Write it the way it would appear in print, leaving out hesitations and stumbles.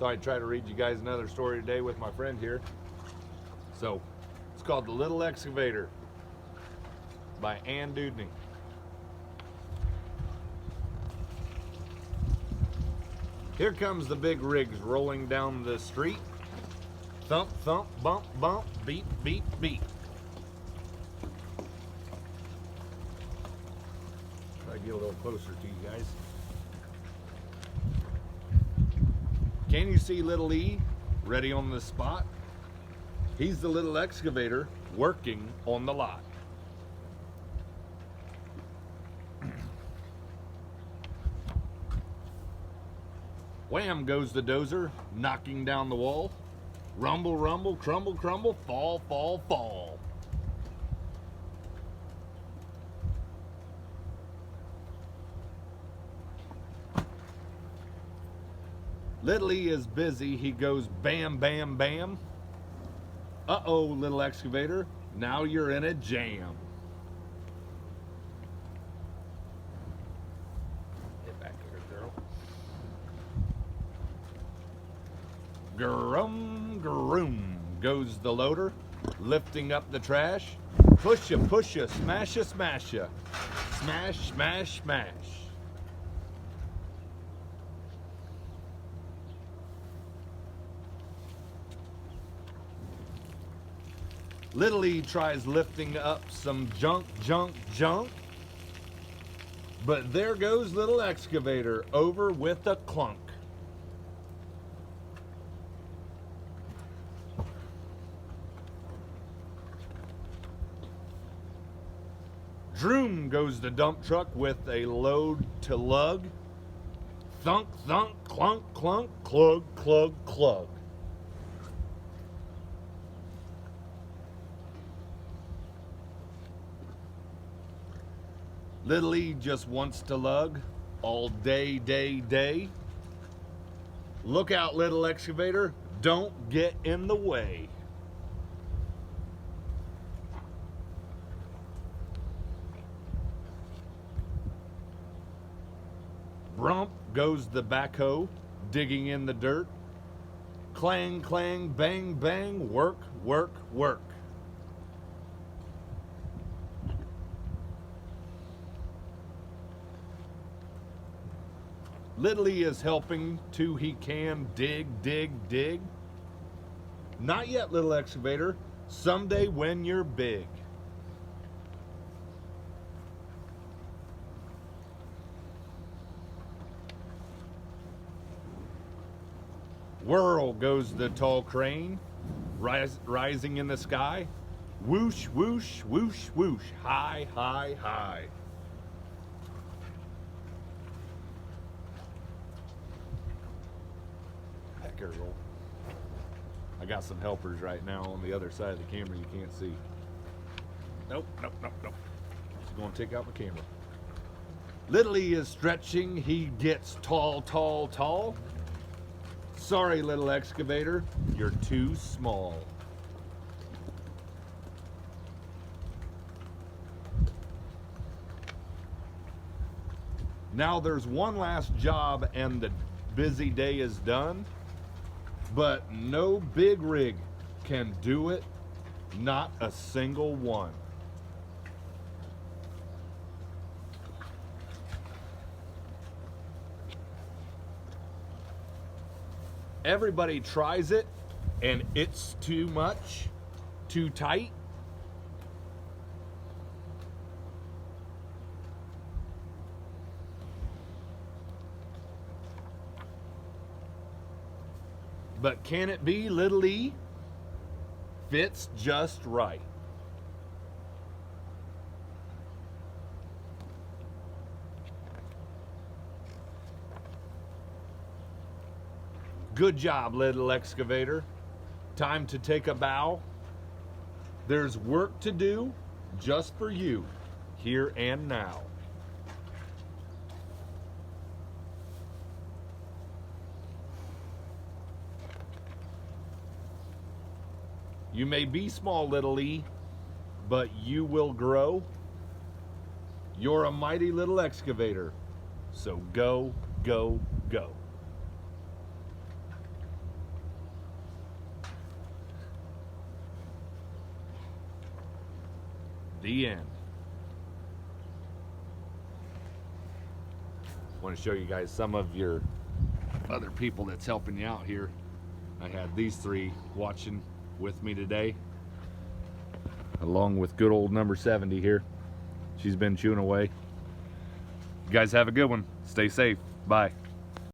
Thought I'd try to read you guys another story today with my friend here. So, it's called The Little Excavator by Dewdney. Here comes the big rigs rolling down the street. Thump, thump, bump, bump, beep, beep, beep. Try to get a little closer to you guys. Can you see little E ready on the spot? He's the little excavator working on the lot. Wham goes the dozer, knocking down the wall. Rumble, rumble, crumble, crumble, fall, fall, fall. Little E is busy. He goes bam, bam, bam. Uh-oh, little excavator, now you're in a jam. Get back here, girl. Grum, groom goes the loader, lifting up the trash. Push ya, smash ya, smash ya. Smash, smash, smash. Little E tries lifting up some junk, junk, junk. But there goes little excavator over with a clunk. Droom goes the dump truck with a load to lug. Thunk, thunk, clunk, clunk, clug, clug, clug. Little E just wants to lug all day, day, day. Look out, little excavator, don't get in the way. Brump goes the backhoe, digging in the dirt. Clang, clang, bang, bang, work, work, work. Little E is helping too he can dig, dig, dig. Not yet, little excavator. Someday when you're big. Whirl goes the tall crane, rising in the sky. Whoosh, whoosh, whoosh, whoosh, high, high, high. Girl. I got some helpers right now on the other side of the camera you can't see. Nope, nope, nope, nope. Just gonna take out my camera. Little E is stretching, he gets tall, tall, tall. Sorry, little excavator, you're too small. Now there's one last job and the busy day is done. But no big rig can do it, not a single one. Everybody tries it, and it's too much, too tight. But can it be, little E? Fits just right. Good job, little excavator. Time to take a bow. There's work to do just for you, here and now. You may be small, little E, but you will grow. You're a mighty little excavator, so go, go, go. The end. Want to show you guys some of your other people that's helping you out here. I had these three watching with me today, along with good old number 70 here. She's been chewing away. You guys have a good one. Stay safe. Bye.